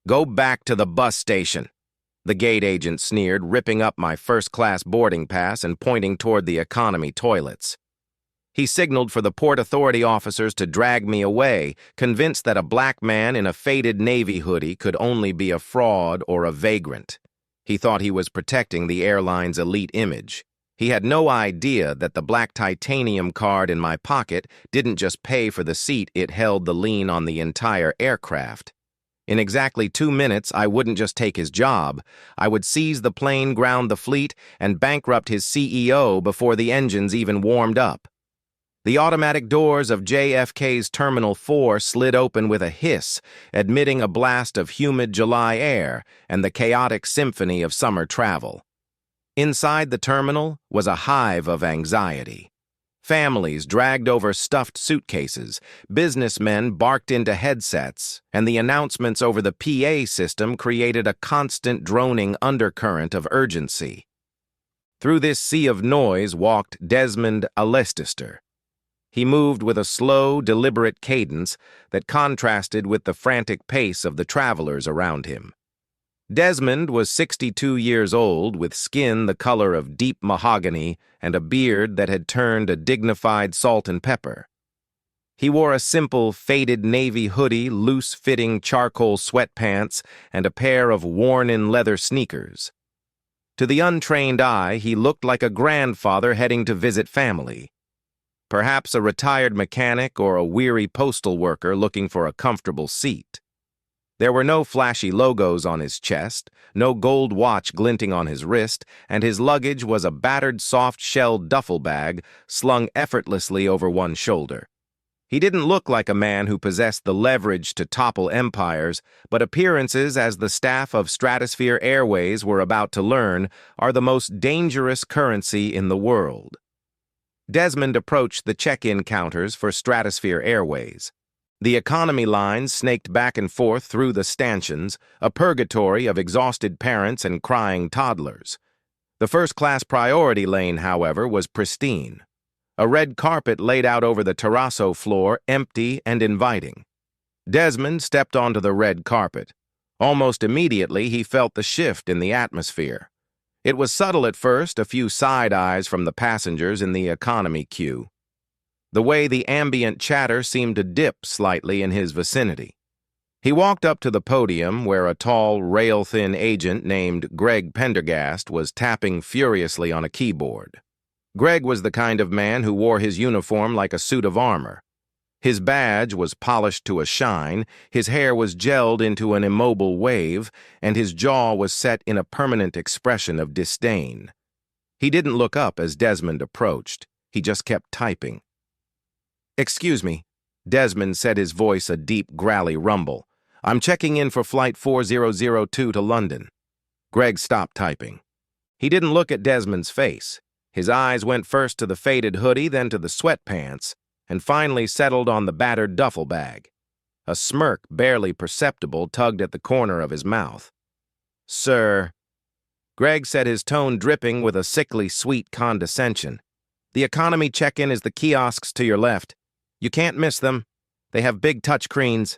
Go back to the bus station. The gate agent sneered, ripping up my first-class boarding pass and pointing toward the economy toilets. He signaled for the Port Authority officers to drag me away, convinced that a black man in a faded Navy hoodie could only be a fraud or a vagrant. He thought he was protecting the airline's elite image. He had no idea that the black titanium card in my pocket didn't just pay for the seat, it held the lien on the entire aircraft. In exactly 2 minutes, I wouldn't just take his job. I would seize the plane, ground the fleet, and bankrupt his CEO before the engines even warmed up. The automatic doors of JFK's Terminal 4 slid open with a hiss, admitting a blast of humid July air and the chaotic symphony of summer travel. Inside the terminal was a hive of anxiety. Families dragged over stuffed suitcases, businessmen barked into headsets, and the announcements over the PA system created a constant droning undercurrent of urgency. Through this sea of noise walked Desmond Alestister. He moved with a slow, deliberate cadence that contrasted with the frantic pace of the travelers around him. Desmond was 62 years old, with skin the color of deep mahogany and a beard that had turned a dignified salt and pepper. He wore a simple, faded navy hoodie, loose-fitting charcoal sweatpants, and a pair of worn-in leather sneakers. To the untrained eye, he looked like a grandfather heading to visit family. Perhaps a retired mechanic or a weary postal worker looking for a comfortable seat. There were no flashy logos on his chest, no gold watch glinting on his wrist, and his luggage was a battered soft-shelled duffel bag slung effortlessly over one shoulder. He didn't look like a man who possessed the leverage to topple empires, but appearances, as the staff of Stratosphere Airways were about to learn, are the most dangerous currency in the world. Desmond approached the check-in counters for Stratosphere Airways. The economy lines snaked back and forth through the stanchions, a purgatory of exhausted parents and crying toddlers. The first-class priority lane, however, was pristine. A red carpet laid out over the terrazzo floor, empty and inviting. Desmond stepped onto the red carpet. Almost immediately, he felt the shift in the atmosphere. It was subtle at first, a few side eyes from the passengers in the economy queue. The way the ambient chatter seemed to dip slightly in his vicinity. He walked up to the podium where a tall, rail-thin agent named Greg Pendergast was tapping furiously on a keyboard. Greg was the kind of man who wore his uniform like a suit of armor. His badge was polished to a shine, his hair was gelled into an immobile wave, and his jaw was set in a permanent expression of disdain. He didn't look up as Desmond approached. He just kept typing. "Excuse me," Desmond said, his voice a deep, growly rumble. "I'm checking in for Flight 4002 to London." Greg stopped typing. He didn't look at Desmond's face. His eyes went first to the faded hoodie, then to the sweatpants, and finally settled on the battered duffel bag. A smirk, barely perceptible, tugged at the corner of his mouth. "Sir," Greg said, his tone dripping with a sickly sweet condescension. "The economy check-in is the kiosks to your left. You can't miss them. They have big touchscreens."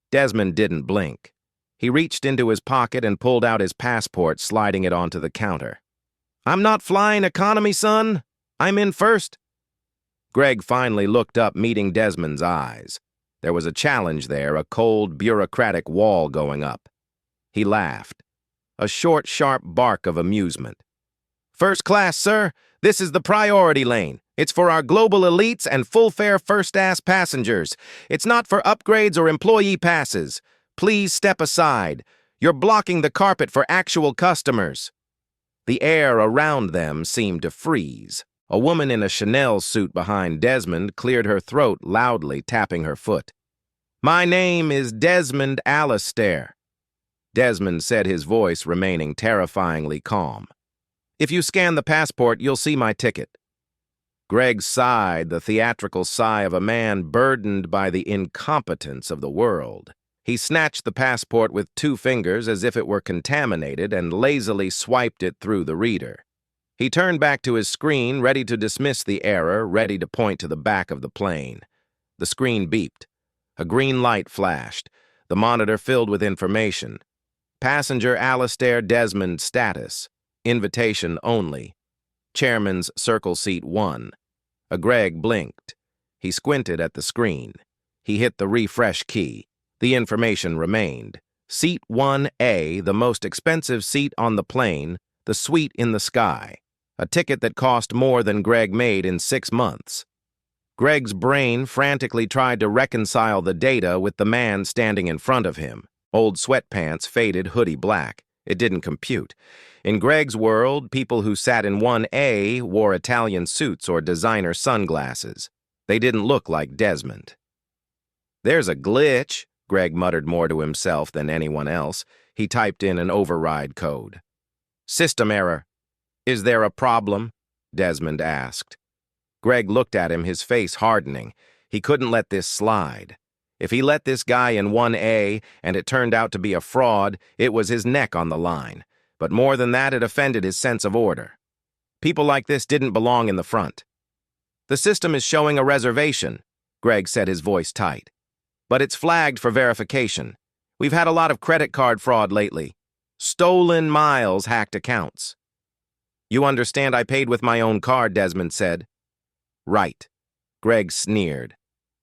Desmond didn't blink. He reached into his pocket and pulled out his passport, sliding it onto the counter. "I'm not flying economy, son. I'm in first." Greg finally looked up, meeting Desmond's eyes. There was a challenge there, a cold, bureaucratic wall going up. He laughed. A short, sharp bark of amusement. "First class, sir. This is the priority lane. It's for our global elites and full-fare first-class passengers. It's not for upgrades or employee passes. Please step aside. You're blocking the carpet for actual customers." The air around them seemed to freeze. A woman in a Chanel suit behind Desmond cleared her throat loudly, tapping her foot. "My name is Desmond Allister," Desmond said, his voice remaining terrifyingly calm. "If you scan the passport, you'll see my ticket." Greg sighed, the theatrical sigh of a man burdened by the incompetence of the world. He snatched the passport with 2 fingers as if it were contaminated and lazily swiped it through the reader. He turned back to his screen, ready to dismiss the error, ready to point to the back of the plane. The screen beeped. A green light flashed. The monitor filled with information. Passenger Alastair Desmond status. Invitation only. Chairman's circle seat 1. A Greg blinked. He squinted at the screen. He hit the refresh key. The information remained. Seat 1A, the most expensive seat on the plane, the suite in the sky. A ticket that cost more than Greg made in 6 months. Greg's brain frantically tried to reconcile the data with the man standing in front of him. Old sweatpants, faded hoodie black. It didn't compute. In Greg's world, people who sat in 1A wore Italian suits or designer sunglasses. They didn't look like Desmond. "There's a glitch," Greg muttered more to himself than anyone else. He typed in an override code. "System error." "Is there a problem?" Desmond asked. Greg looked at him, his face hardening. He couldn't let this slide. If he let this guy in 1A and it turned out to be a fraud, it was his neck on the line. But more than that, it offended his sense of order. People like this didn't belong in the front. "The system is showing a reservation," Greg said, his voice tight. "But it's flagged for verification. We've had a lot of credit card fraud lately. Stolen miles, hacked accounts." "You understand I paid with my own card," Desmond said. "Right." Greg sneered.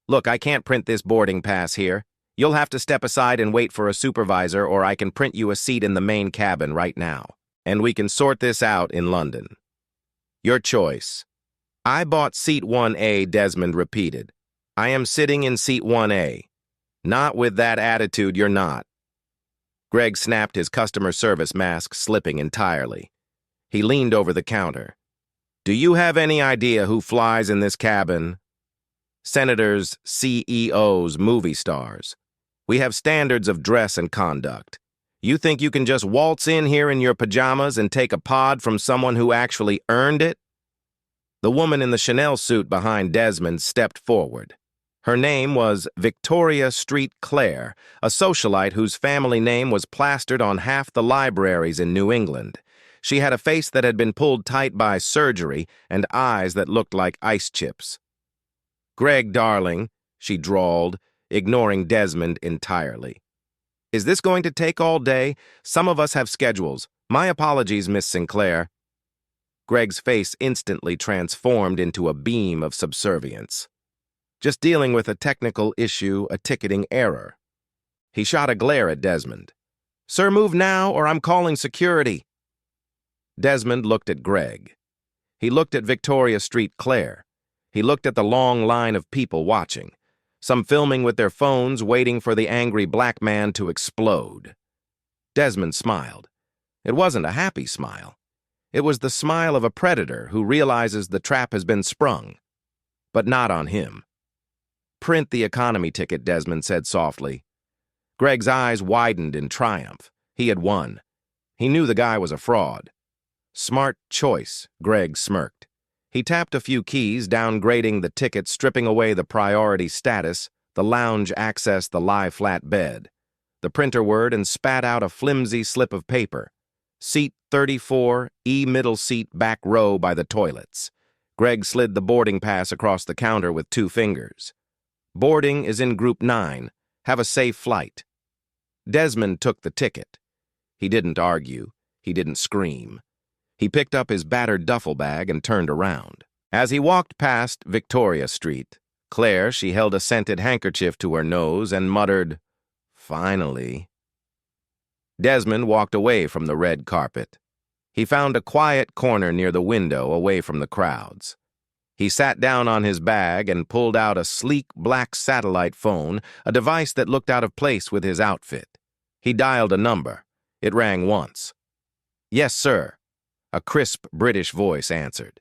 "Look, I can't print this boarding pass here. You'll have to step aside and wait for a supervisor, or I can print you a seat in the main cabin right now. And we can sort this out in London." "Your choice." "I bought seat 1A," Desmond repeated. "I am sitting in seat 1A. Not with that attitude, you're not." Greg snapped his customer service mask, slipping entirely. He leaned over the counter. "Do you have any idea who flies in this cabin?" "Senators, CEOs, movie stars. We have standards of dress and conduct. You think you can just waltz in here in your pajamas and take a pod from someone who actually earned it?" The woman in the Chanel suit behind Desmond stepped forward. Her name was Victoria Street Clare, a socialite whose family name was plastered on half the libraries in New England. She had a face that had been pulled tight by surgery and eyes that looked like ice chips. "Greg, darling," she drawled, ignoring Desmond entirely. "Is this going to take all day? Some of us have schedules. My apologies, Miss Sinclair." Greg's face instantly transformed into a beam of subservience. "Just dealing with a technical issue, a ticketing error." He shot a glare at Desmond. "Sir, move now or I'm calling security." Desmond looked at Greg. He looked at Victoria Street Clare. He looked at the long line of people watching, some filming with their phones, waiting for the angry black man to explode. Desmond smiled. It wasn't a happy smile. It was the smile of a predator who realizes the trap has been sprung. But not on him. "Print the economy ticket," Desmond said softly. Greg's eyes widened in triumph. He had won. He knew the guy was a fraud. "Smart choice," Greg smirked. He tapped a few keys, downgrading the ticket, stripping away the priority status, the lounge access, the lie-flat bed. The printer word and spat out a flimsy slip of paper. "Seat 34, middle seat, back row by the toilets." Greg slid the boarding pass across the counter with 2 fingers. "Boarding is in group 9. Have a safe flight." Desmond took the ticket. He didn't argue. He didn't scream. He picked up his battered duffel bag and turned around. As he walked past Victoria Street, Claire, she held a scented handkerchief to her nose and muttered, "Finally." Desmond walked away from the red carpet. He found a quiet corner near the window, away from the crowds. He sat down on his bag and pulled out a sleek black satellite phone, a device that looked out of place with his outfit. He dialed a number. It rang once. "Yes, sir." A crisp British voice answered.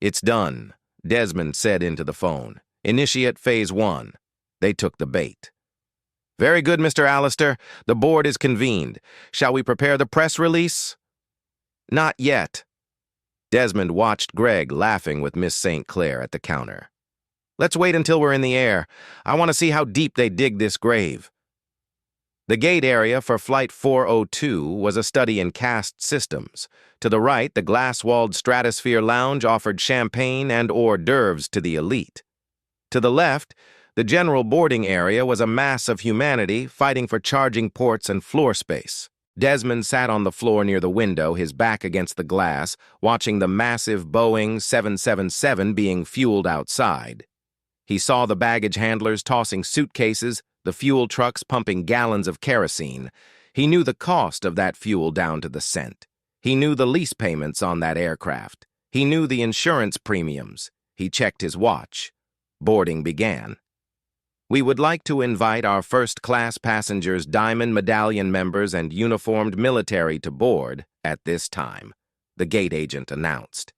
"It's done," Desmond said into the phone. "Initiate phase 1. They took the bait. "Very good, Mr. Allister. The board is convened. Shall we prepare the press release?" "Not yet." Desmond watched Greg laughing with Miss St. Clair at the counter. "Let's wait until we're in the air. I want to see how deep they dig this grave." The gate area for Flight 402 was a study in caste systems. To the right, the glass-walled Stratosphere Lounge offered champagne and hors d'oeuvres to the elite. To the left, The general boarding area was a mass of humanity fighting for charging ports and floor space. Desmond sat on the floor near the window, his back against the glass, watching the massive Boeing 777 being fueled outside. He saw the baggage handlers tossing suitcases, the fuel trucks pumping gallons of kerosene. He knew the cost of that fuel down to the cent. He knew the lease payments on that aircraft. He knew the insurance premiums. He checked his watch. Boarding began. "We would like to invite our first-class passengers, Diamond Medallion members, and uniformed military to board at this time," the gate agent announced.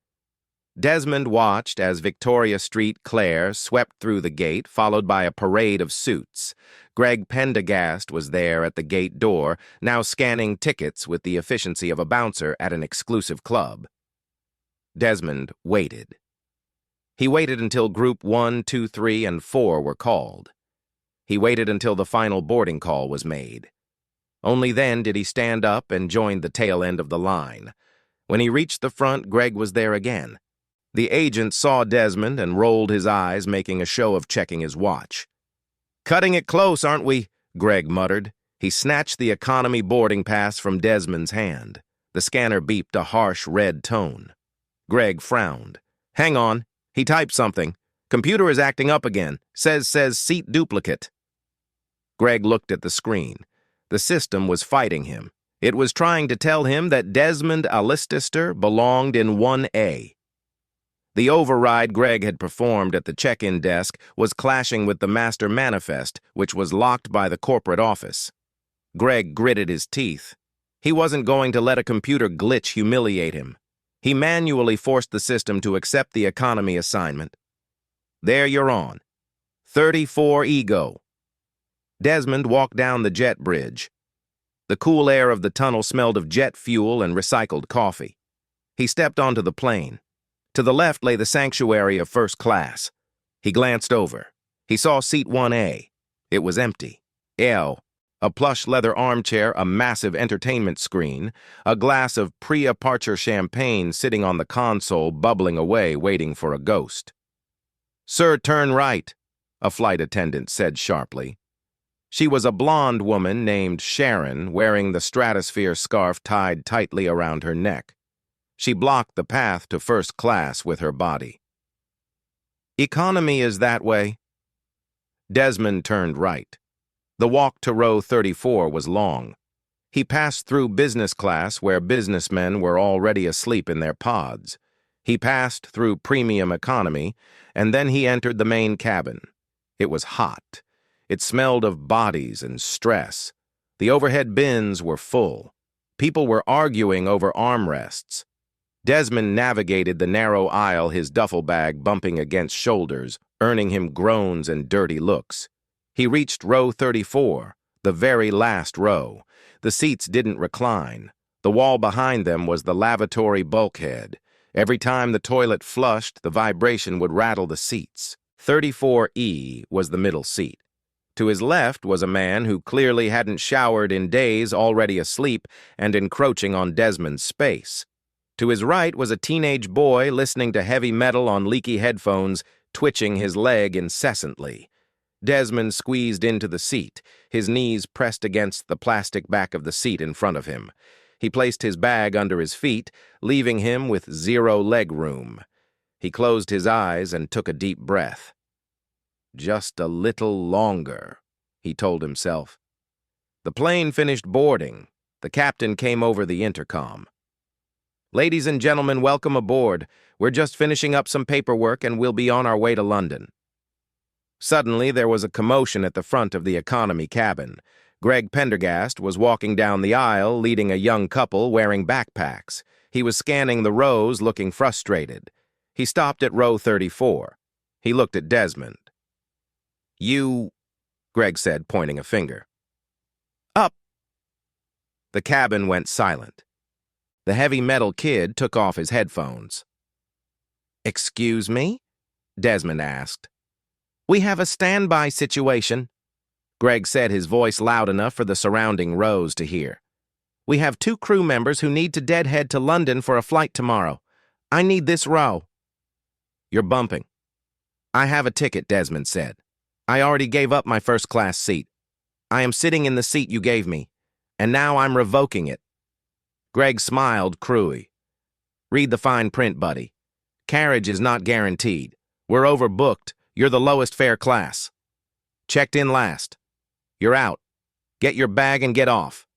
Desmond watched as Victoria Street Claire swept through the gate, followed by a parade of suits. Greg Pendergast was there at the gate door, now scanning tickets with the efficiency of a bouncer at an exclusive club. Desmond waited. He waited until Group 1, 2, 3, and 4 were called. He waited until the final boarding call was made. Only then did he stand up and join the tail end of the line. When he reached the front, Greg was there again. The agent saw Desmond and rolled his eyes, making a show of checking his watch. "Cutting it close, aren't we?" Greg muttered. He snatched the economy boarding pass from Desmond's hand. The scanner beeped a harsh red tone. Greg frowned. "Hang on." He typed something. "Computer is acting up again. Says seat duplicate." Greg looked at the screen. The system was fighting him. It was trying to tell him that Desmond Alistister belonged in 1A. The override Greg had performed at the check-in desk was clashing with the master manifest, which was locked by the corporate office. Greg gritted his teeth. He wasn't going to let a computer glitch humiliate him. He manually forced the system to accept the economy assignment. "There you're on. 34 ego." Desmond walked down the jet bridge. The cool air of the tunnel smelled of jet fuel and recycled coffee. He stepped onto the plane. To the left lay the sanctuary of first class. He glanced over. He saw seat 1A. It was empty. A plush leather armchair, a massive entertainment screen, a glass of pre-departure champagne sitting on the console, bubbling away, waiting for a ghost. "Sir, turn right," a flight attendant said sharply. She was a blonde woman named Sharon, wearing the stratosphere scarf tied tightly around her neck. She blocked the path to first class with her body. "Economy is that way." Desmond turned right. The walk to row 34 was long. He passed through business class, where businessmen were already asleep in their pods. He passed through premium economy, and then he entered the main cabin. It was hot. It smelled of bodies and stress. The overhead bins were full. People were arguing over armrests. Desmond navigated the narrow aisle, his duffel bag bumping against shoulders, earning him groans and dirty looks. He reached row 34, the very last row. The seats didn't recline. The wall behind them was the lavatory bulkhead. Every time the toilet flushed, the vibration would rattle the seats. 34E was the middle seat. To his left was a man who clearly hadn't showered in days, already asleep and encroaching on Desmond's space. To his right was a teenage boy listening to heavy metal on leaky headphones, twitching his leg incessantly. Desmond squeezed into the seat, his knees pressed against the plastic back of the seat in front of him. He placed his bag under his feet, leaving him with zero leg room. He closed his eyes and took a deep breath. "Just a little longer," he told himself. The plane finished boarding. The captain came over the intercom. "Ladies and gentlemen, welcome aboard. We're just finishing up some paperwork and we'll be on our way to London." Suddenly, there was a commotion at the front of the economy cabin. Greg Pendergast was walking down the aisle, leading a young couple wearing backpacks. He was scanning the rows, looking frustrated. He stopped at row 34. He looked at Desmond. "You," Greg said, pointing a finger. "Up." The cabin went silent. The heavy metal kid took off his headphones. "Excuse me?" Desmond asked. "We have a standby situation," Greg said, his voice loud enough for the surrounding rows to hear. "We have 2 crew members who need to deadhead to London for a flight tomorrow. I need this row." "You're bumping." "I have a ticket," Desmond said. I already gave up my first-class seat. I am sitting in the seat you gave me, and now I'm revoking it. Greg smiled cruelly. Read the fine print, buddy. Carriage is not guaranteed. We're overbooked. You're the lowest fare class. Checked in last. You're out. Get your bag and get off.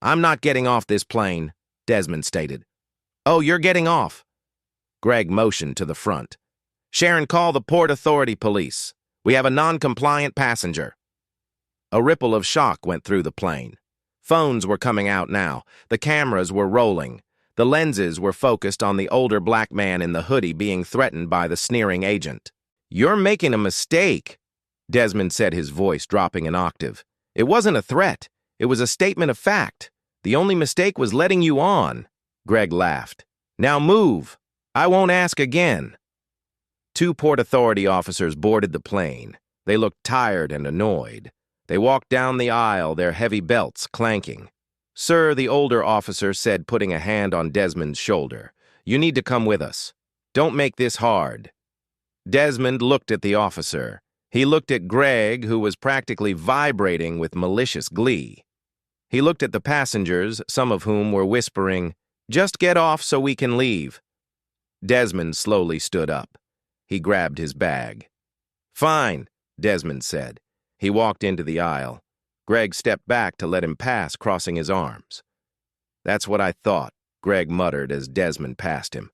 I'm not getting off this plane, Desmond stated. Oh, you're getting off. Greg motioned to the front. Sharon, call the Port Authority police. We have a non-compliant passenger. A ripple of shock went through the plane. Phones were coming out now. The cameras were rolling. The lenses were focused on the older black man in the hoodie being threatened by the sneering agent. You're making a mistake, Desmond said, his voice dropping an octave. It wasn't a threat. It was a statement of fact. The only mistake was letting you on. Greg laughed. Now move. I won't ask again. 2 Port Authority officers boarded the plane. They looked tired and annoyed. They walked down the aisle, their heavy belts clanking. Sir, the older officer said, putting a hand on Desmond's shoulder. You need to come with us. Don't make this hard. Desmond looked at the officer. He looked at Greg, who was practically vibrating with malicious glee. He looked at the passengers, some of whom were whispering, "Just get off so we can leave." Desmond slowly stood up. He grabbed his bag. Fine, Desmond said. He walked into the aisle. Greg stepped back to let him pass, crossing his arms. That's what I thought, Greg muttered as Desmond passed him.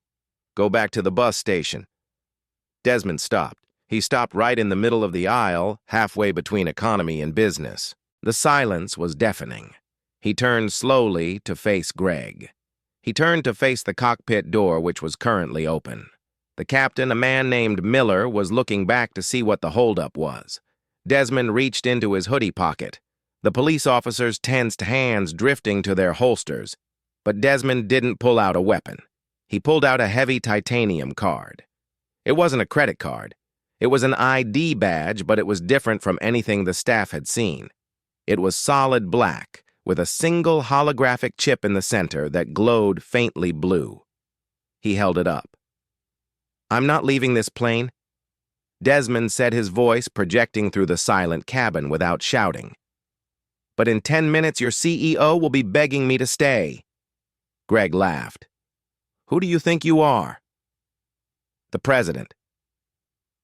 Go back to the bus station. Desmond stopped. He stopped right in the middle of the aisle, halfway between economy and business. The silence was deafening. He turned slowly to face Greg. He turned to face the cockpit door, which was currently open. The captain, a man named Miller, was looking back to see what the holdup was. Desmond reached into his hoodie pocket. The police officers' tensed hands drifting to their holsters, but Desmond didn't pull out a weapon. He pulled out a heavy titanium card. It wasn't a credit card. It was an ID badge, but it was different from anything the staff had seen. It was solid black, with a single holographic chip in the center that glowed faintly blue. He held it up. I'm not leaving this plane. Desmond said, his voice projecting through the silent cabin without shouting. But in 10 minutes, your CEO will be begging me to stay. Greg laughed. Who do you think you are? The president.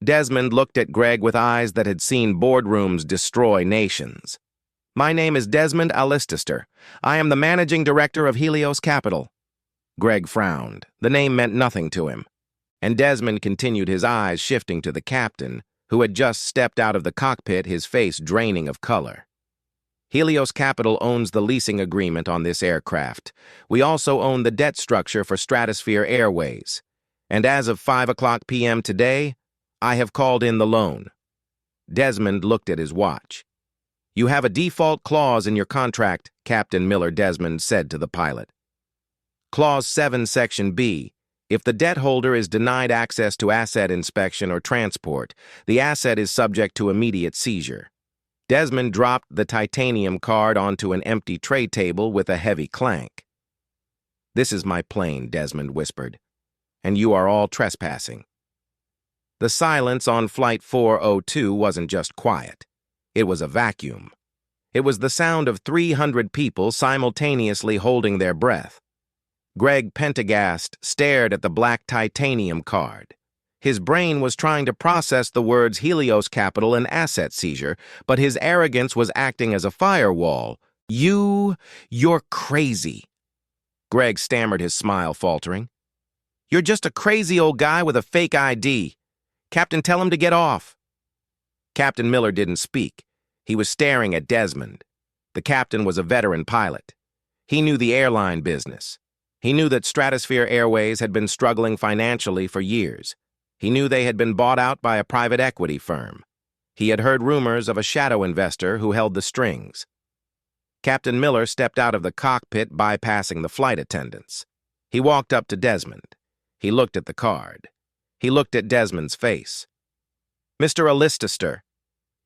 Desmond looked at Greg with eyes that had seen boardrooms destroy nations. My name is Desmond Alistaster. I am the managing director of Helios Capital. Greg frowned. The name meant nothing to him. And Desmond continued, his eyes shifting to the captain, who had just stepped out of the cockpit, his face draining of color. Helios Capital owns the leasing agreement on this aircraft. We also own the debt structure for Stratosphere Airways. And as of 5:00 p.m. today, I have called in the loan. Desmond looked at his watch. You have a default clause in your contract, Captain Miller, Desmond said to the pilot. Clause 7, Section B. If the debt holder is denied access to asset inspection or transport, the asset is subject to immediate seizure. Desmond dropped the titanium card onto an empty tray table with a heavy clank. This is my plane, Desmond whispered, and you are all trespassing. The silence on Flight 402 wasn't just quiet. It was a vacuum. It was the sound of 300 people simultaneously holding their breath. Greg, Pentagast, stared at the black titanium card. His brain was trying to process the words Helios Capital and asset seizure, but his arrogance was acting as a firewall. You're crazy. Greg stammered, his smile faltering. You're just a crazy old guy with a fake ID. Captain, tell him to get off. Captain Miller didn't speak. He was staring at Desmond. The captain was a veteran pilot. He knew the airline business. He knew that Stratosphere Airways had been struggling financially for years. He knew they had been bought out by a private equity firm. He had heard rumors of a shadow investor who held the strings. Captain Miller stepped out of the cockpit, bypassing the flight attendants. He walked up to Desmond. He looked at the card. He looked at Desmond's face. Mr. Alistaster,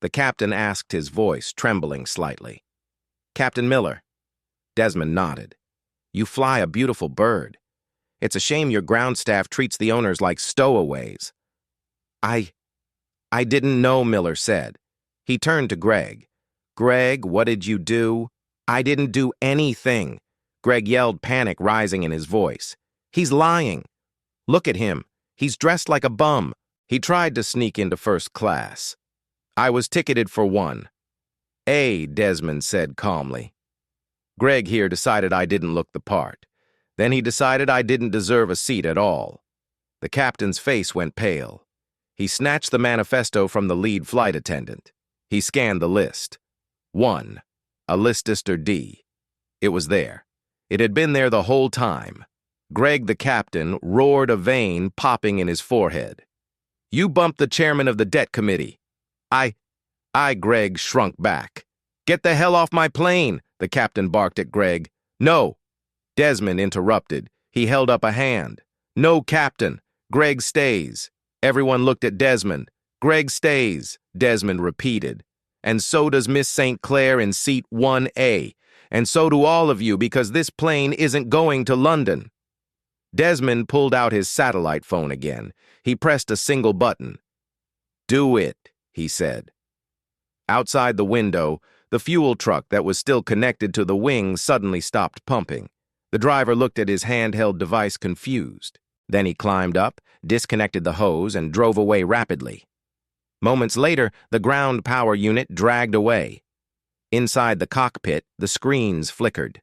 the captain asked, his voice trembling slightly. Captain Miller. Desmond nodded. You fly a beautiful bird. It's a shame your ground staff treats the owners like stowaways. I didn't know, Miller said. He turned to Greg. "Greg, what did you do?" "I didn't do anything," Greg yelled, panic rising in his voice. "He's lying. Look at him. He's dressed like a bum. He tried to sneak into first class." "I was ticketed for 1A," Desmond said calmly. Greg here decided I didn't look the part. Then he decided I didn't deserve a seat at all. The captain's face went pale. He snatched the manifesto from the lead flight attendant. He scanned the list. 1. A Lister D. It was there. It had been there the whole time. Greg, the captain, roared, a vein popping in his forehead. "You bumped the chairman of the debt committee." Greg shrunk back. "Get the hell off my plane," the captain barked at Greg. "No." Desmond interrupted. He held up a hand. "No, Captain. Greg stays." Everyone looked at Desmond. "Greg stays," Desmond repeated. "And so does Miss St. Clair in seat 1A. And so do all of you, because this plane isn't going to London." Desmond pulled out his satellite phone again. He pressed a single button. "Do it," he said. Outside the window, the fuel truck that was still connected to the wing suddenly stopped pumping. The driver looked at his handheld device confused. Then he climbed up, disconnected the hose, and drove away rapidly. Moments later, the ground power unit dragged away. Inside the cockpit, the screens flickered.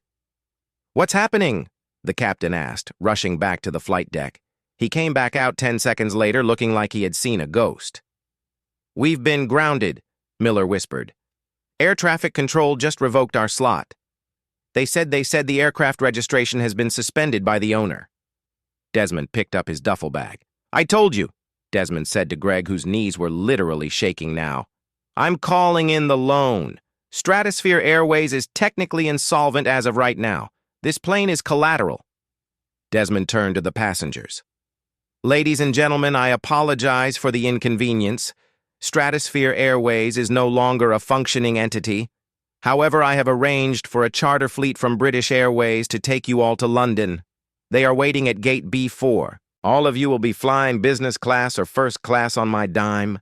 "What's happening?" the captain asked, rushing back to the flight deck. He came back out 10 seconds later looking like he had seen a ghost. "We've been grounded," Miller whispered. "Air traffic control just revoked our slot. They said the aircraft registration has been suspended by the owner." Desmond picked up his duffel bag. "I told you," Desmond said to Greg, whose knees were literally shaking now. "I'm calling in the loan. Stratosphere Airways is technically insolvent as of right now. This plane is collateral." Desmond turned to the passengers. "Ladies and gentlemen, I apologize for the inconvenience. Stratosphere Airways is no longer a functioning entity. However, I have arranged for a charter fleet from British Airways to take you all to London. They are waiting at gate B4. All of you will be flying business class or first class on my dime."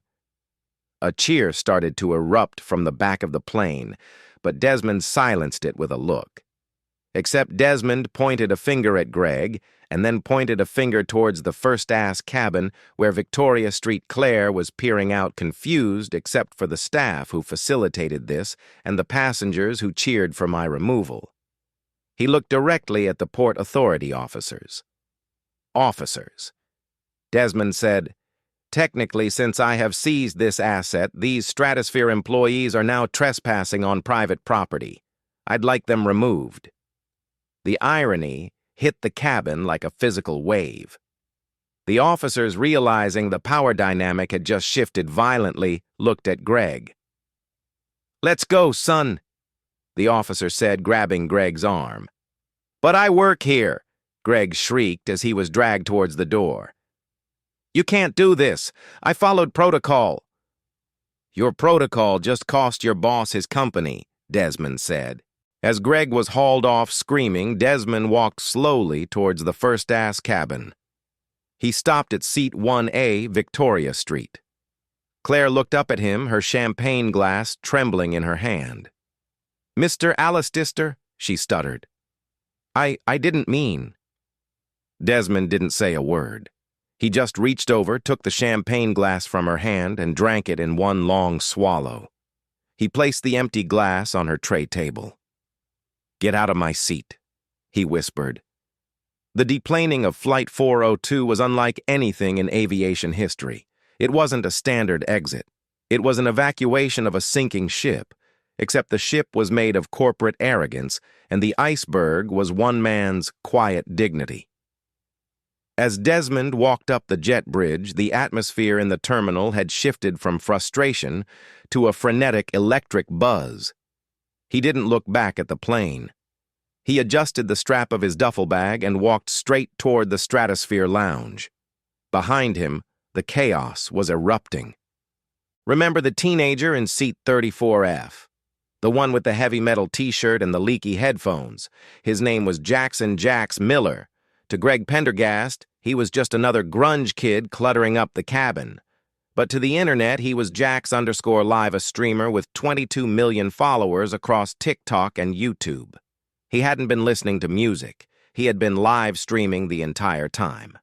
A cheer started to erupt from the back of the plane, but Desmond silenced it with a look. Except Desmond pointed a finger at Greg, and then pointed a finger towards the first-ass cabin where Victoria Street Claire was peering out confused except for the staff who facilitated this and the passengers who cheered for my removal. He looked directly at the Port Authority officers. "Officers," Desmond said, "technically, since I have seized this asset, these Stratosphere employees are now trespassing on private property. I'd like them removed." The irony hit the cabin like a physical wave. The officers, realizing the power dynamic had just shifted violently, looked at Greg. "Let's go, son," the officer said, grabbing Greg's arm. "But I work here," Greg shrieked as he was dragged towards the door. "You can't do this. I followed protocol." "Your protocol just cost your boss his company," Desmond said. As Greg was hauled off screaming, Desmond walked slowly towards the first-ass cabin. He stopped at seat 1A, Victoria Street. Claire looked up at him, her champagne glass trembling in her hand. "Mr. Alistair," she stuttered. I didn't mean." Desmond didn't say a word. He just reached over, took the champagne glass from her hand, and drank it in one long swallow. He placed the empty glass on her tray table. "Get out of my seat," he whispered. The deplaning of Flight 402 was unlike anything in aviation history. It wasn't a standard exit. It was an evacuation of a sinking ship, except the ship was made of corporate arrogance, and the iceberg was one man's quiet dignity. As Desmond walked up the jet bridge, the atmosphere in the terminal had shifted from frustration to a frenetic electric buzz. He didn't look back at the plane. He adjusted the strap of his duffel bag and walked straight toward the Stratosphere Lounge. Behind him, the chaos was erupting. Remember the teenager in seat 34F? The one with the heavy metal t-shirt and the leaky headphones. His name was Jackson Jax Miller. To Greg Pendergast, he was just another grunge kid cluttering up the cabin. But to the internet, he was Jax_live, a streamer with 22 million followers across TikTok and YouTube. He hadn't been listening to music. He had been live streaming the entire time.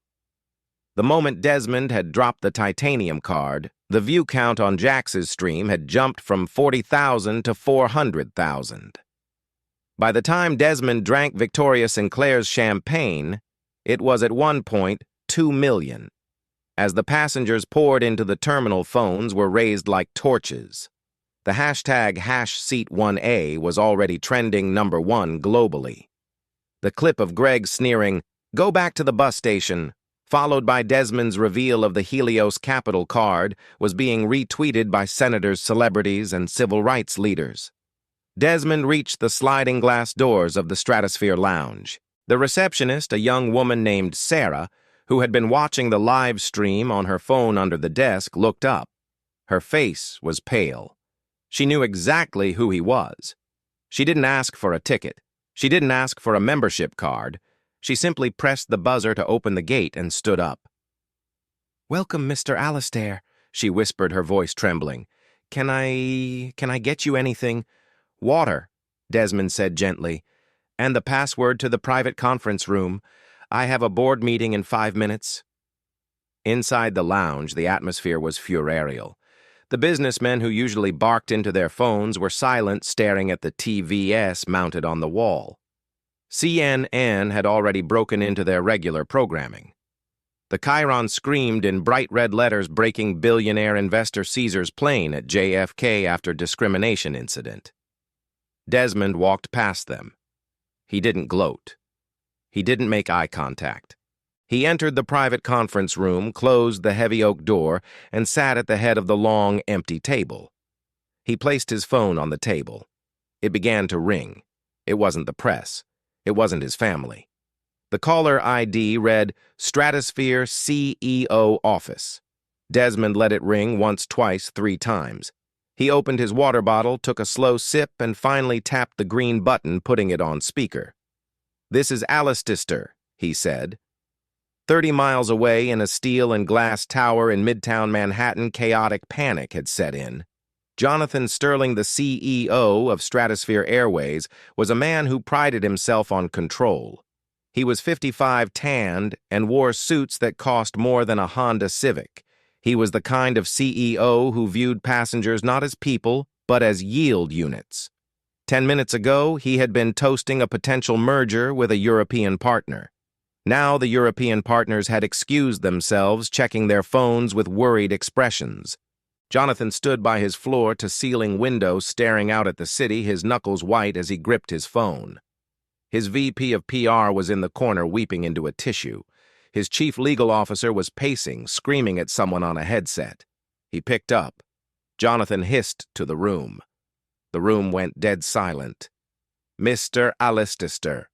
The moment Desmond had dropped the titanium card, the view count on Jax's stream had jumped from 40,000 to 400,000. By the time Desmond drank Victoria Sinclair's champagne, it was at one point 2 million. As the passengers poured into the terminal, phones were raised like torches. The hashtag #Seat1A was already trending #1 globally. The clip of Greg sneering, "Go back to the bus station," followed by Desmond's reveal of the Helios Capital card, was being retweeted by senators, celebrities, and civil rights leaders. Desmond reached the sliding glass doors of the Stratosphere Lounge. The receptionist, a young woman named Sarah, who had been watching the live stream on her phone under the desk, looked up. Her face was pale. She knew exactly who he was. She didn't ask for a ticket. She didn't ask for a membership card. She simply pressed the buzzer to open the gate and stood up. "Welcome, Mr. Alastair," she whispered, her voice trembling. Can I get you anything?" "Water," Desmond said gently, "and the password to the private conference room. I have a board meeting in 5 minutes." Inside the lounge, the atmosphere was funereal. The businessmen who usually barked into their phones were silent, staring at the TVS mounted on the wall. CNN had already broken into their regular programming. The Chiron screamed in bright red letters, breaking billionaire investor Caesar's plane at JFK after discrimination incident. Desmond walked past them. He didn't gloat. He didn't make eye contact. He entered the private conference room, closed the heavy oak door, and sat at the head of the long, empty table. He placed his phone on the table. It began to ring. It wasn't the press. It wasn't his family. The caller ID read, "Stratosphere CEO Office." Desmond let it ring once, twice, 3 times. He opened his water bottle, took a slow sip, and finally tapped the green button, putting it on speaker. "This is Alastair," he said. 30 miles away in a steel and glass tower in Midtown Manhattan, chaotic panic had set in. Jonathan Sterling, the CEO of Stratosphere Airways, was a man who prided himself on control. He was 55, tanned, and wore suits that cost more than a Honda Civic. He was the kind of CEO who viewed passengers not as people, but as yield units. 10 minutes ago, he had been toasting a potential merger with a European partner. Now the European partners had excused themselves, checking their phones with worried expressions. Jonathan stood by his floor-to-ceiling window, staring out at the city, his knuckles white as he gripped his phone. His VP of PR was in the corner, weeping into a tissue. His chief legal officer was pacing, screaming at someone on a headset. He picked up. Jonathan hissed to the room. The room went dead silent. "Mr. Alastair."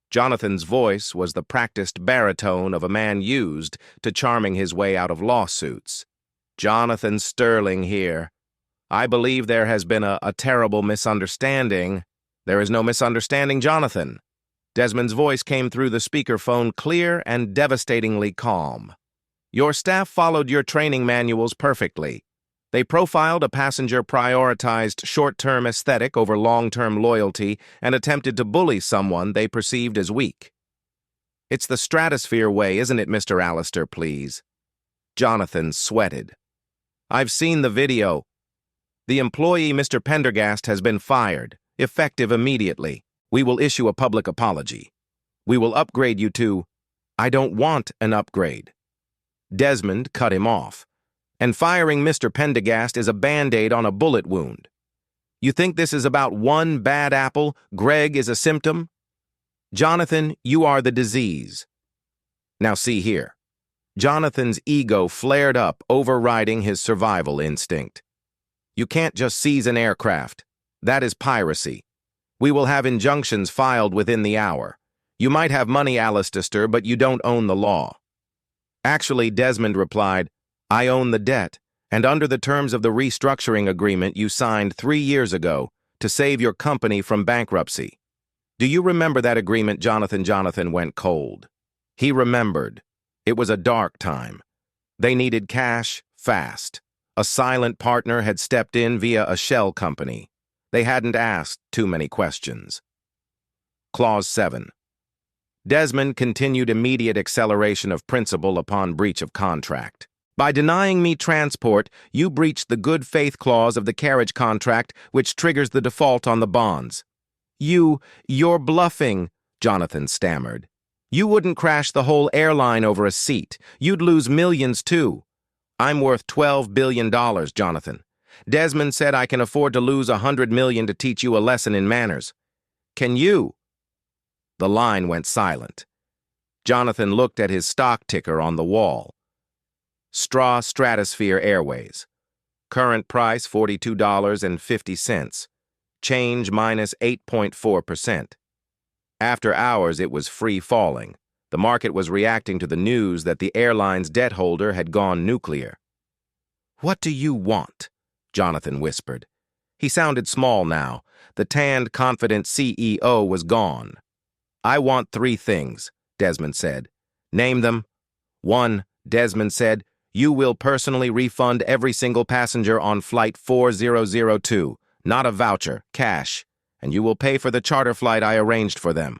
Jonathan's voice was the practiced baritone of a man used to charming his way out of lawsuits. "Jonathan Sterling here. I believe there has been a terrible misunderstanding." "There is no misunderstanding, Jonathan." Desmond's voice came through the speakerphone, clear and devastatingly calm. "Your staff followed your training manuals perfectly. They profiled a passenger, prioritized short-term aesthetic over long-term loyalty, and attempted to bully someone they perceived as weak. It's the Stratosphere way, isn't it, Mr. Alastair, please?" Jonathan sweated. "I've seen the video. The employee, Mr. Pendergast, has been fired, effective immediately. We will issue a public apology. We will upgrade you to—" "I don't want an upgrade." Desmond cut him off. "And firing Mr. Pendergast is a Band-Aid on a bullet wound. You think this is about one bad apple? Greg is a symptom? Jonathan, you are the disease. Now see here." Jonathan's ego flared up, overriding his survival instinct. "You can't just seize an aircraft. That is piracy. We will have injunctions filed within the hour. You might have money, Alastair, but you don't own the law." "Actually," Desmond replied, "I own the debt, and under the terms of the restructuring agreement you signed 3 years ago to save your company from bankruptcy. Do you remember that agreement?" Jonathan went cold. He remembered. It was a dark time. They needed cash, Fast. A silent partner had stepped in via a shell company. They hadn't asked too many questions. Clause 7. Desmond continued immediate acceleration of principal upon breach of contract. By denying me transport, you breached the good faith clause of the carriage contract, which triggers the default on the bonds. You're bluffing, Jonathan stammered. You wouldn't crash the whole airline over a seat. You'd lose millions, too. I'm worth $12 billion, Jonathan. Desmond said I can afford to lose $100 million to teach you a lesson in manners. Can you? The line went silent. Jonathan looked at his stock ticker on the wall. Straw Stratosphere Airways. Current price $42.50. Change minus 8.4%. After hours, it was free falling. The market was reacting to the news that the airline's debt holder had gone nuclear. What do you want? Jonathan whispered. He sounded small now. The tanned, confident CEO was gone. I want 3 things, Desmond said. Name them. 1, Desmond said, you will personally refund every single passenger on flight 4002, not a voucher, cash, and you will pay for the charter flight I arranged for them.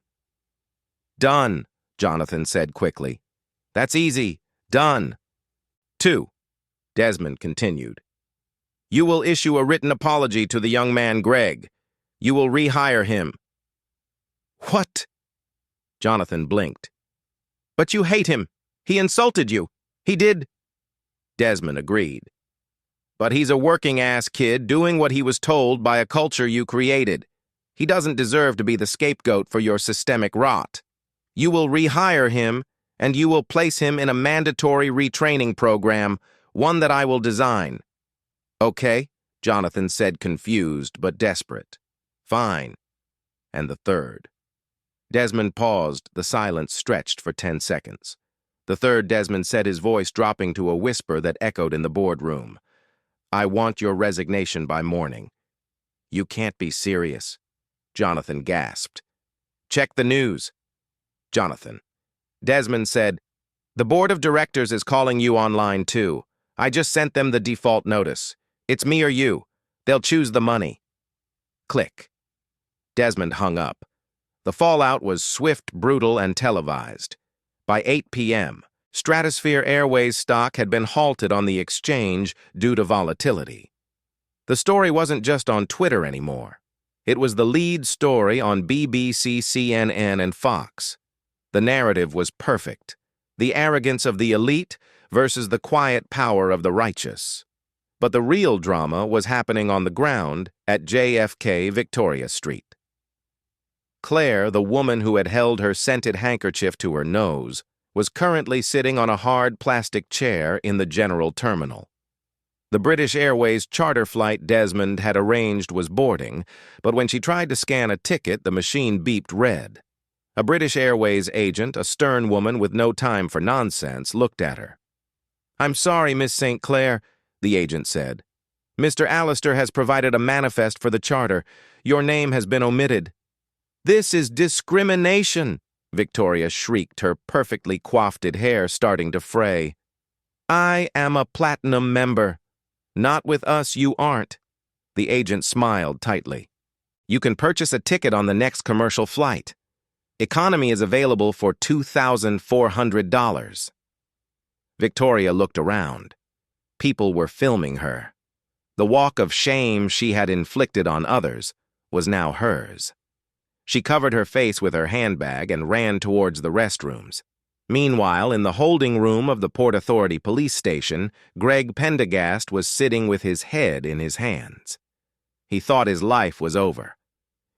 Done, Jonathan said quickly. That's easy. Done. 2, Desmond continued. You will issue a written apology to the young man Greg. You will rehire him. What? Jonathan blinked. But you hate him. He insulted you. He did. Desmond agreed. But he's a working-ass kid doing what he was told by a culture you created. He doesn't deserve to be the scapegoat for your systemic rot. You will rehire him, and you will place him in a mandatory retraining program, one that I will design. Okay, Jonathan said, confused but desperate. Fine. And the 3rd. Desmond paused. The silence stretched for 10 seconds. The 3rd, Desmond said, his voice dropping to a whisper that echoed in the boardroom. I want your resignation by morning. You can't be serious. Jonathan gasped. Check the news. Jonathan. Desmond said, the board of directors is calling you online too. I just sent them the default notice. It's me or you. They'll choose the money. Click. Desmond hung up. The fallout was swift, brutal, and televised. By 8 p.m., Stratosphere Airways stock had been halted on the exchange due to volatility. The story wasn't just on Twitter anymore. It was the lead story on BBC, CNN, and Fox. The narrative was perfect. The arrogance of the elite versus the quiet power of the righteous. But the real drama was happening on the ground at JFK Victoria Street. Claire, the woman who had held her scented handkerchief to her nose, was currently sitting on a hard plastic chair in the general terminal. The British Airways charter flight Desmond had arranged was boarding, but when she tried to scan a ticket, the machine beeped red. A British Airways agent, a stern woman with no time for nonsense, looked at her. I'm sorry, Miss St. Clair, the agent said. Mr. Allister has provided a manifest for the charter. Your name has been omitted. This is discrimination, Victoria shrieked, her perfectly coiffed hair starting to fray. I am a platinum member. Not with us, you aren't. The agent smiled tightly. You can purchase a ticket on the next commercial flight. Economy is available for $2,400. Victoria looked around. People were filming her. The walk of shame she had inflicted on others was now hers. She covered her face with her handbag and ran towards the restrooms. Meanwhile, in the holding room of the Port Authority police station, Greg Pendergast was sitting with his head in his hands. He thought his life was over.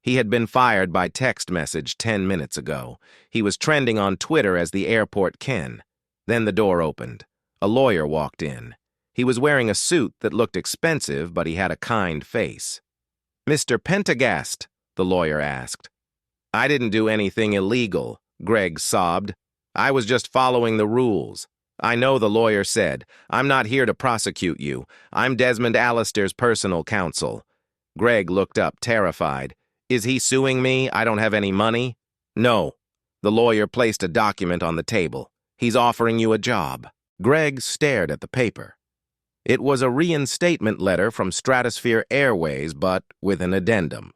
He had been fired by text message 10 minutes ago. He was trending on Twitter as the airport Ken. Then the door opened. A lawyer walked in. He was wearing a suit that looked expensive, but he had a kind face. Mr. Pendergast, the lawyer asked. I didn't do anything illegal, Greg sobbed. I was just following the rules. I know, the lawyer said. I'm not here to prosecute you. I'm Desmond Allister's personal counsel. Greg looked up, terrified. Is he suing me? I don't have any money. No. The lawyer placed a document on the table. He's offering you a job. Greg stared at the paper. It was a reinstatement letter from Stratosphere Airways, but with an addendum.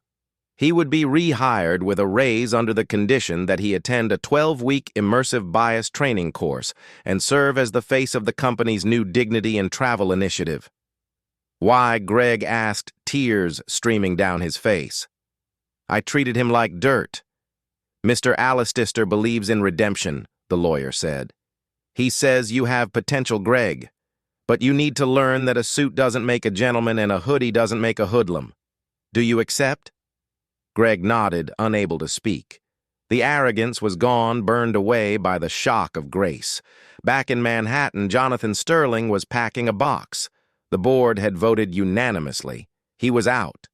He would be rehired with a raise under the condition that he attend a 12-week immersive bias training course and serve as the face of the company's new dignity and travel initiative. Why, Greg asked, tears streaming down his face. I treated him like dirt. Mr. Allistister believes in redemption, the lawyer said. He says you have potential, Greg, but you need to learn that a suit doesn't make a gentleman and a hoodie doesn't make a hoodlum. Do you accept? Greg nodded, unable to speak. The arrogance was gone, burned away by the shock of grace. Back in Manhattan, Jonathan Sterling was packing a box. The board had voted unanimously. He was out.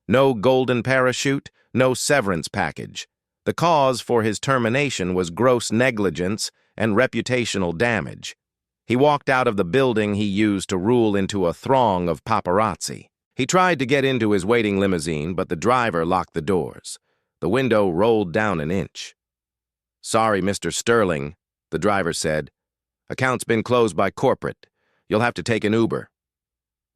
No golden parachute, no severance package. The cause for his termination was gross negligence and reputational damage. He walked out of the building he used to rule into a throng of paparazzi. He tried to get into his waiting limousine, but the driver locked the doors. The window rolled down an inch. Sorry, Mr. Sterling, the driver said. Account's been closed by corporate. You'll have to take an Uber.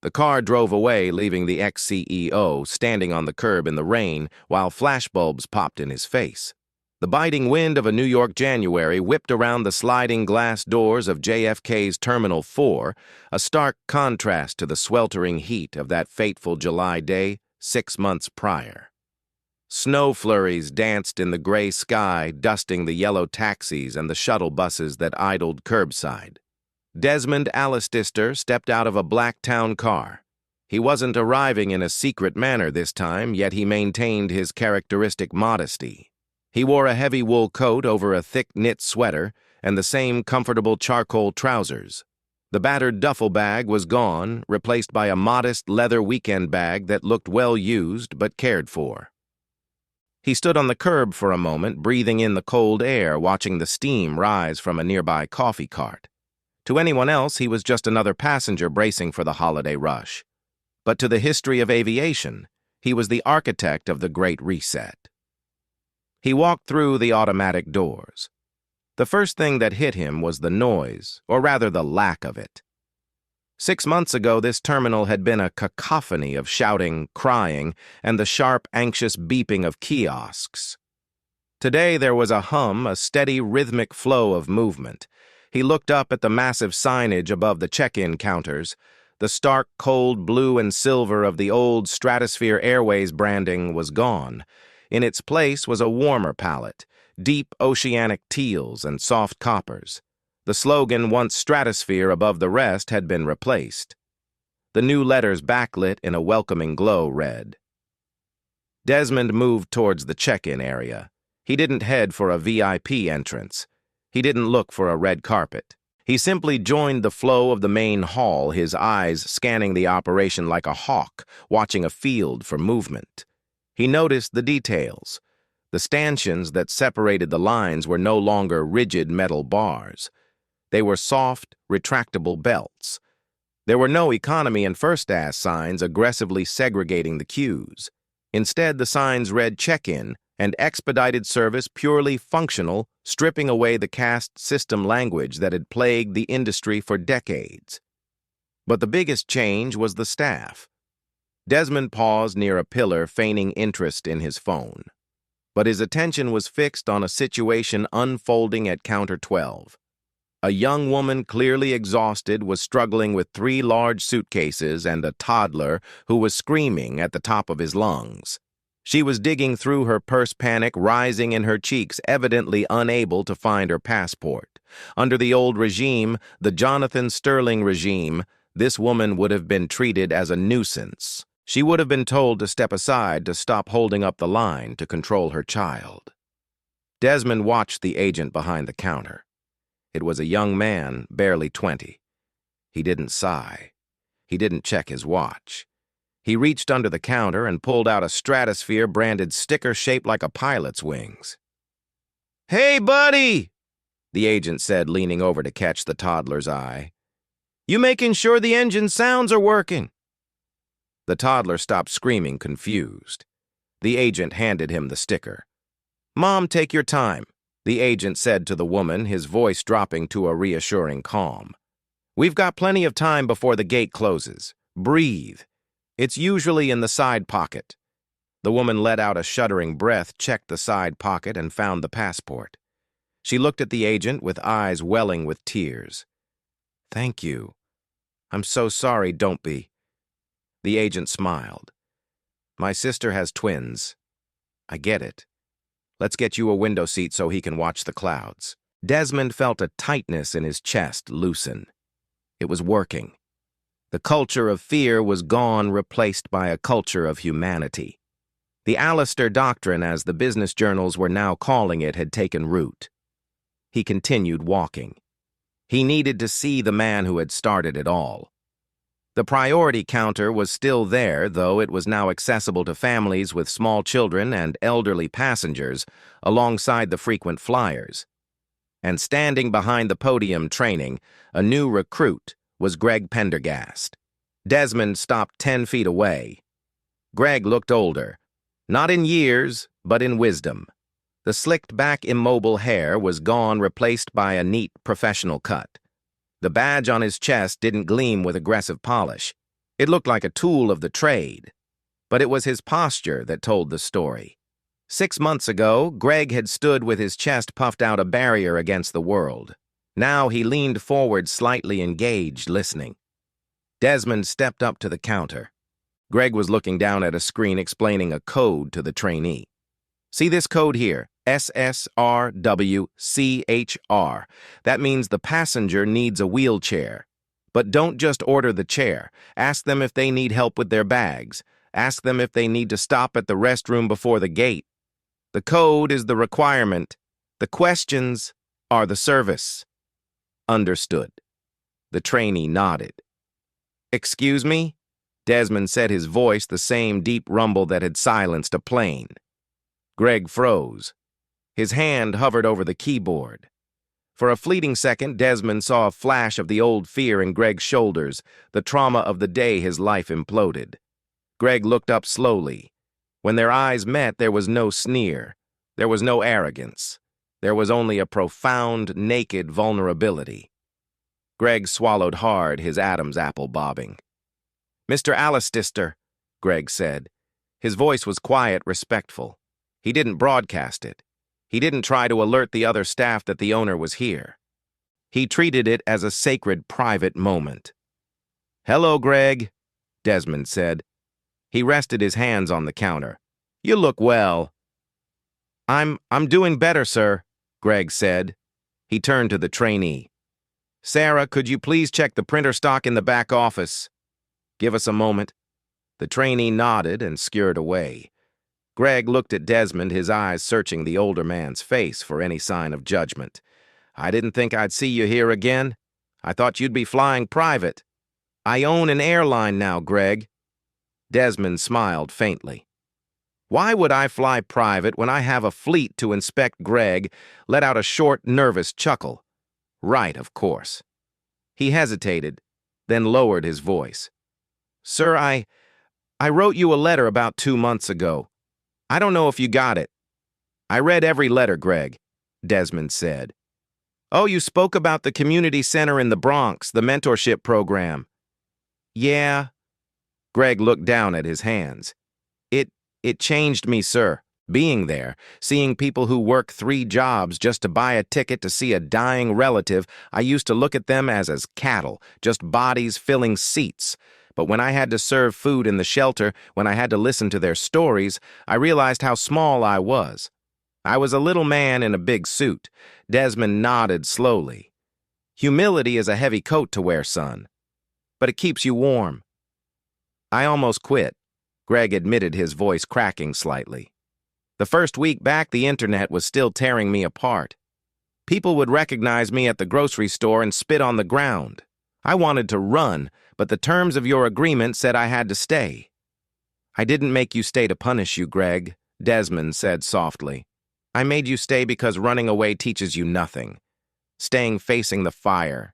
The car drove away, leaving the ex-CEO standing on the curb in the rain while flashbulbs popped in his face. The biting wind of a New York January whipped around the sliding glass doors of JFK's Terminal 4, a stark contrast to the sweltering heat of that fateful July day 6 months prior. Snow flurries danced in the gray sky, dusting the yellow taxis and the shuttle buses that idled curbside. Desmond Allistister stepped out of a black town car. He wasn't arriving in a secret manner this time, yet he maintained his characteristic modesty. He wore a heavy wool coat over a thick knit sweater and the same comfortable charcoal trousers. The battered duffel bag was gone, replaced by a modest leather weekend bag that looked well used but cared for. He stood on the curb for a moment, breathing in the cold air, watching the steam rise from a nearby coffee cart. To anyone else, he was just another passenger bracing for the holiday rush. But to the history of aviation, he was the architect of the Great Reset. He walked through the automatic doors. The first thing that hit him was the noise, or rather the lack of it. 6 months ago, this terminal had been a cacophony of shouting, crying, and the sharp, anxious beeping of kiosks. Today there was a hum, a steady, rhythmic flow of movement. He looked up at the massive signage above the check-in counters. The stark, cold blue and silver of the old Stratosphere Airways branding was gone. In its place was a warmer palette, deep oceanic teals and soft coppers. The slogan, once Stratosphere above the rest, had been replaced. The new letters backlit in a welcoming glow read. Desmond moved towards the check-in area. He didn't head for a VIP entrance. He didn't look for a red carpet. He simply joined the flow of the main hall, his eyes scanning the operation like a hawk, watching a field for movement. He noticed the details. The stanchions that separated the lines were no longer rigid metal bars. They were soft, retractable belts. There were no economy and first-class signs aggressively segregating the queues. Instead, the signs read check-in and expedited service purely functional, stripping away the caste system language that had plagued the industry for decades. But the biggest change was the staff. Desmond paused near a pillar, feigning interest in his phone. But his attention was fixed on a situation unfolding at Counter 12. A young woman, clearly exhausted, was struggling with 3 large suitcases and a toddler who was screaming at the top of his lungs. She was digging through her purse, panic rising in her cheeks, evidently unable to find her passport. Under the old regime, the Jonathan Sterling regime, this woman would have been treated as a nuisance. She would have been told to step aside to stop holding up the line to control her child. Desmond watched the agent behind the counter. It was a young man, barely 20. He didn't sigh. He didn't check his watch. He reached under the counter and pulled out a Stratosphere-branded sticker shaped like a pilot's wings. "Hey, buddy!" the agent said, leaning over to catch the toddler's eye. "You making sure the engine sounds are working?" The toddler stopped screaming, confused. The agent handed him the sticker. "Mom, take your time," the agent said to the woman, his voice dropping to a reassuring calm. We've got plenty of time before the gate closes. Breathe. It's usually in the side pocket. The woman let out a shuddering breath, checked the side pocket, and found the passport. She looked at the agent with eyes welling with tears. Thank you. I'm so sorry, don't be. The agent smiled. My sister has twins. I get it. Let's get you a window seat so he can watch the clouds. Desmond felt a tightness in his chest loosen. It was working. The culture of fear was gone, replaced by a culture of humanity. The Alistair Doctrine, as the business journals were now calling it, had taken root. He continued walking. He needed to see the man who had started it all. The priority counter was still there, though it was now accessible to families with small children and elderly passengers, alongside the frequent flyers. And standing behind the podium training, a new recruit was Greg Pendergast. Desmond stopped 10 feet away. Greg looked older, not in years, but in wisdom. The slicked-back immobile hair was gone, replaced by a neat professional cut. The badge on his chest didn't gleam with aggressive polish. It looked like a tool of the trade. But it was his posture that told the story. 6 months ago, Greg had stood with his chest puffed out, a barrier against the world. Now he leaned forward, slightly engaged, listening. Desmond stepped up to the counter. Greg was looking down at a screen explaining a code to the trainee. See this code here, SSRWCHR. That means the passenger needs a wheelchair. But don't just order the chair. Ask them if they need help with their bags. Ask them if they need to stop at the restroom before the gate. The code is the requirement. The questions are the service. Understood. The trainee nodded. Excuse me? Desmond said, his voice the same deep rumble that had silenced a plane. Greg froze. His hand hovered over the keyboard. For a fleeting second, Desmond saw a flash of the old fear in Greg's shoulders, the trauma of the day his life imploded. Greg looked up slowly. When their eyes met, there was no sneer. There was no arrogance. There was only a profound, naked vulnerability. Greg swallowed hard, his Adam's apple bobbing. Mr. Alistair, Greg said. His voice was quiet, respectful. He didn't broadcast it. He didn't try to alert the other staff that the owner was here. He treated it as a sacred, private moment. Hello, Greg, Desmond said. He rested his hands on the counter. You look well. I'm doing better, sir, Greg said. He turned to the trainee. Sarah, could you please check the printer stock in the back office? Give us a moment. The trainee nodded and scurried away. Greg looked at Desmond, his eyes searching the older man's face for any sign of judgment. I didn't think I'd see you here again. I thought you'd be flying private. I own an airline now, Greg. Desmond smiled faintly. Why would I fly private when I have a fleet to inspect? Greg let out a short, nervous chuckle. Right, of course. He hesitated, then lowered his voice. Sir, I wrote you a letter about 2 months ago. I don't know if you got it. I read every letter, Greg, Desmond said. Oh, you spoke about the community center in the Bronx, the mentorship program. Yeah. Greg looked down at his hands. It changed me, sir. Being there, seeing people who work 3 jobs just to buy a ticket to see a dying relative, I used to look at them as cattle, just bodies filling seats. But when I had to serve food in the shelter, when I had to listen to their stories, I realized how small I was. I was a little man in a big suit. Desmond nodded slowly. Humility is a heavy coat to wear, son. But it keeps you warm. I almost quit, Greg admitted, his voice cracking slightly. The first week back, the internet was still tearing me apart. People would recognize me at the grocery store and spit on the ground. I wanted to run, but the terms of your agreement said I had to stay. I didn't make you stay to punish you, Greg, Desmond said softly. I made you stay because running away teaches you nothing. Staying facing the fire.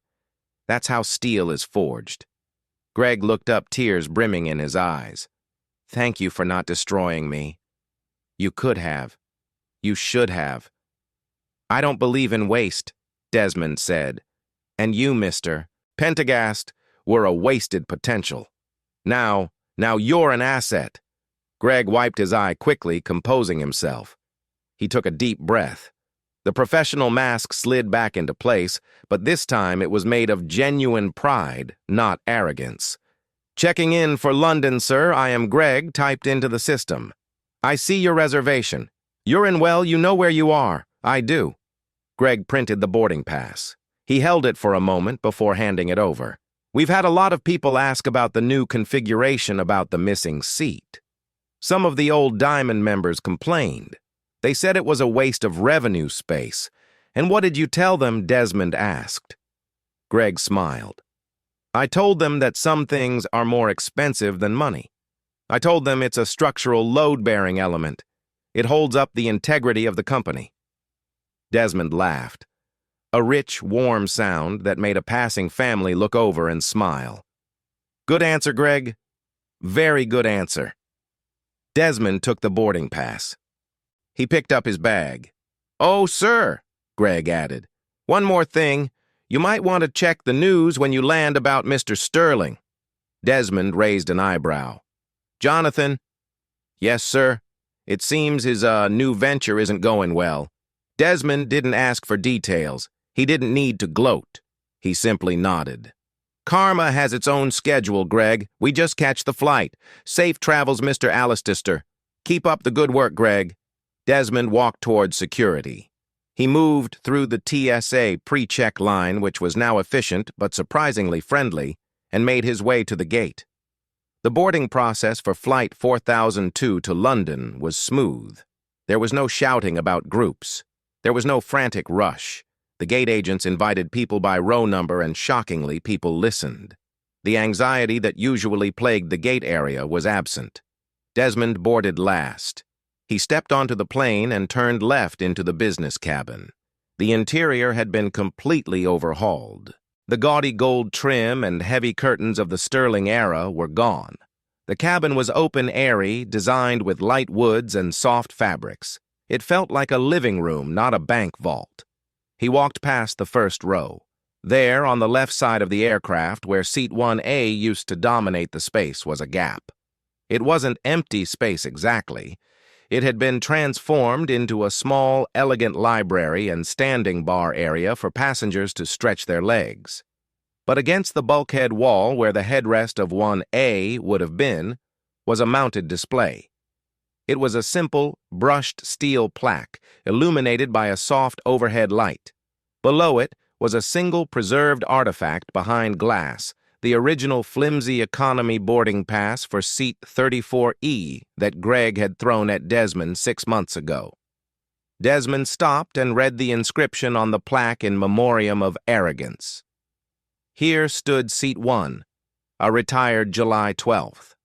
That's how steel is forged. Greg looked up, tears brimming in his eyes. Thank you for not destroying me. You could have. You should have. I don't believe in waste, Desmond said. And you, mister, Pentagast were a wasted potential. Now you're an asset. Greg wiped his eye quickly, composing himself. He took a deep breath. The professional mask slid back into place, but this time it was made of genuine pride, not arrogance. "Checking in for London, sir. I am Greg," typed into the system. "I see your reservation. You're in well, you know where you are." "I do." Greg printed the boarding pass. He held it for a moment before handing it over. "We've had a lot of people ask about the new configuration about the missing seat. Some of the old Diamond members complained. They said it was a waste of revenue space. And what did you tell them?" Desmond asked. Greg smiled. "I told them that some things are more expensive than money. I told them it's a structural load-bearing element. It holds up the integrity of the company." Desmond laughed. A rich, warm sound that made a passing family look over and smile. "Good answer, Greg. Very good answer." Desmond took the boarding pass. He picked up his bag. "Oh, sir," Greg added. "One more thing. You might want to check the news when you land about Mr. Sterling." Desmond raised an eyebrow. "Jonathan?" "Yes, sir. It seems his new venture isn't going well." Desmond didn't ask for details. He didn't need to gloat. He simply nodded. "Karma has its own schedule, Greg. We just catch the flight. Safe travels, Mr. Allister. Keep up the good work, Greg." Desmond walked toward security. He moved through the TSA pre-check line, which was now efficient but surprisingly friendly, and made his way to the gate. The boarding process for Flight 4002 to London was smooth. There was no shouting about groups. There was no frantic rush. The gate agents invited people by row number, and shockingly, people listened. The anxiety that usually plagued the gate area was absent. Desmond boarded last. He stepped onto the plane and turned left into the business cabin. The interior had been completely overhauled. The gaudy gold trim and heavy curtains of the Sterling era were gone. The cabin was open-airy, designed with light woods and soft fabrics. It felt like a living room, not a bank vault. He walked past the first row. There, on the left side of the aircraft, where seat 1A used to dominate the space, was a gap. It wasn't empty space exactly. It had been transformed into a small, elegant library and standing bar area for passengers to stretch their legs. But against the bulkhead wall, where the headrest of 1A would have been, was a mounted display. It was a simple, brushed steel plaque, illuminated by a soft overhead light. Below it was a single preserved artifact behind glass, the original flimsy economy boarding pass for seat 34E that Greg had thrown at Desmond 6 months ago. Desmond stopped and read the inscription on the plaque in memoriam of arrogance. Here stood seat 1, a retired July 12th.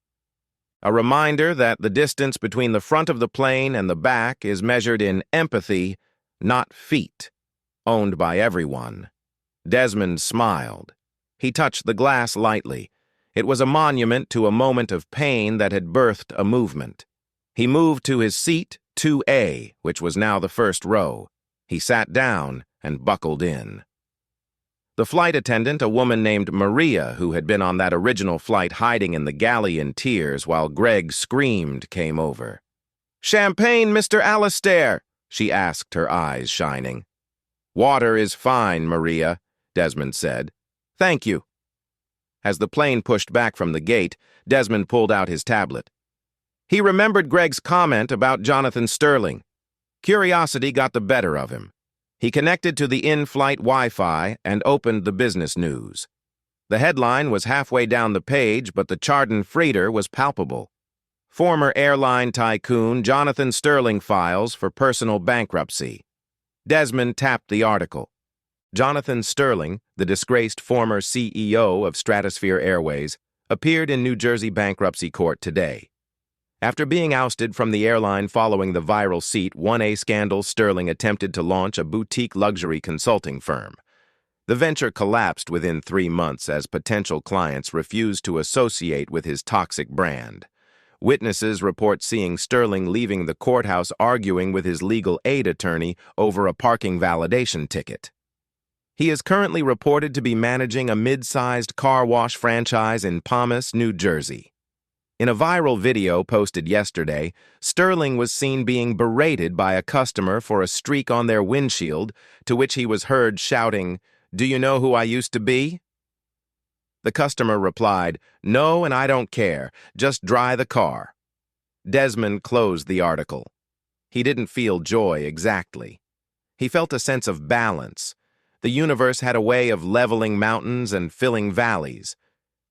A reminder that the distance between the front of the plane and the back is measured in empathy, not feet, owned by everyone. Desmond smiled. He touched the glass lightly. It was a monument to a moment of pain that had birthed a movement. He moved to his seat, 2A, which was now the first row. He sat down and buckled in. The flight attendant, a woman named Maria, who had been on that original flight hiding in the galley in tears while Greg screamed, came over. "Champagne, Mr. Allister," she asked, her eyes shining. "Water is fine, Maria," Desmond said. "Thank you." As the plane pushed back from the gate, Desmond pulled out his tablet. He remembered Greg's comment about Jonathan Sterling. Curiosity got the better of him. He connected to the in-flight Wi-Fi and opened the business news. The headline was halfway down the page, but the Chardon freighter was palpable. Former airline tycoon Jonathan Sterling files for personal bankruptcy. Desmond tapped the article. Jonathan Sterling, the disgraced former CEO of Stratosphere Airways, appeared in New Jersey bankruptcy court today. After being ousted from the airline following the viral seat 1A scandal, Sterling attempted to launch a boutique luxury consulting firm. The venture collapsed within 3 months as potential clients refused to associate with his toxic brand. Witnesses report seeing Sterling leaving the courthouse arguing with his legal aid attorney over a parking validation ticket. He is currently reported to be managing a mid-sized car wash franchise in Palmas, New Jersey. In a viral video posted yesterday, Sterling was seen being berated by a customer for a streak on their windshield, to which he was heard shouting, "Do you know who I used to be?" The customer replied, "No, and I don't care. Just dry the car." Desmond closed the article. He didn't feel joy exactly. He felt a sense of balance. The universe had a way of leveling mountains and filling valleys.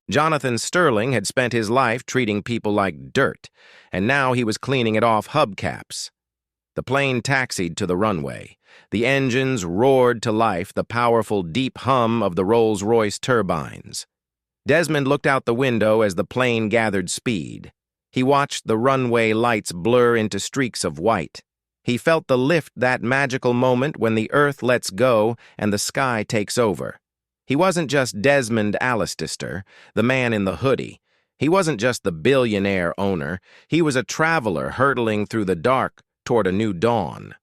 Jonathan Sterling had spent his life treating people like dirt, and now he was cleaning it off hubcaps. The plane taxied to the runway. The engines roared to life, the powerful deep hum of the Rolls-Royce turbines. Desmond looked out the window as the plane gathered speed. He watched the runway lights blur into streaks of white. He felt the lift, that magical moment when the earth lets go and the sky takes over. He wasn't just Desmond Allister, the man in the hoodie. He wasn't just the billionaire owner. He was a traveler hurtling through the dark toward a new dawn.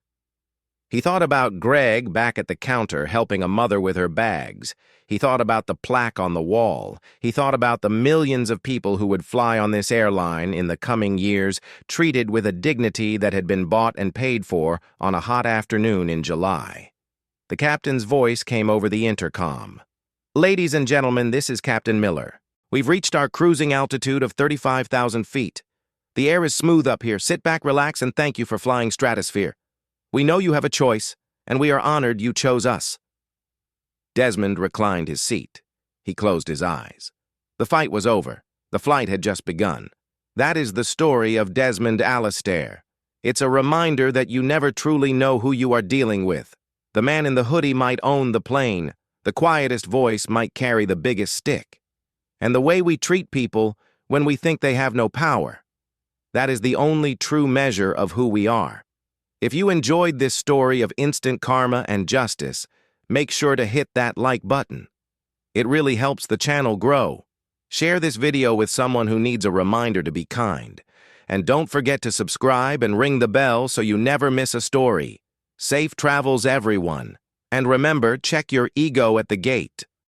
He thought about Greg back at the counter helping a mother with her bags. He thought about the plaque on the wall. He thought about the millions of people who would fly on this airline in the coming years, treated with a dignity that had been bought and paid for on a hot afternoon in July. The captain's voice came over the intercom. "Ladies and gentlemen, this is Captain Miller. We've reached our cruising altitude of 35,000 feet. The air is smooth up here. Sit back, relax, and thank you for flying Stratosphere. We know you have a choice, and we are honored you chose us." Desmond reclined his seat. He closed his eyes. The fight was over. The flight had just begun. That is the story of Desmond Allister. It's a reminder that you never truly know who you are dealing with. The man in the hoodie might own the plane. The quietest voice might carry the biggest stick. And the way we treat people when we think they have no power, that is the only true measure of who we are. If you enjoyed this story of instant karma and justice, make sure to hit that like button. It really helps the channel grow. Share this video with someone who needs a reminder to be kind. And don't forget to subscribe and ring the bell so you never miss a story. Safe travels, everyone. And remember, check your ego at the gate.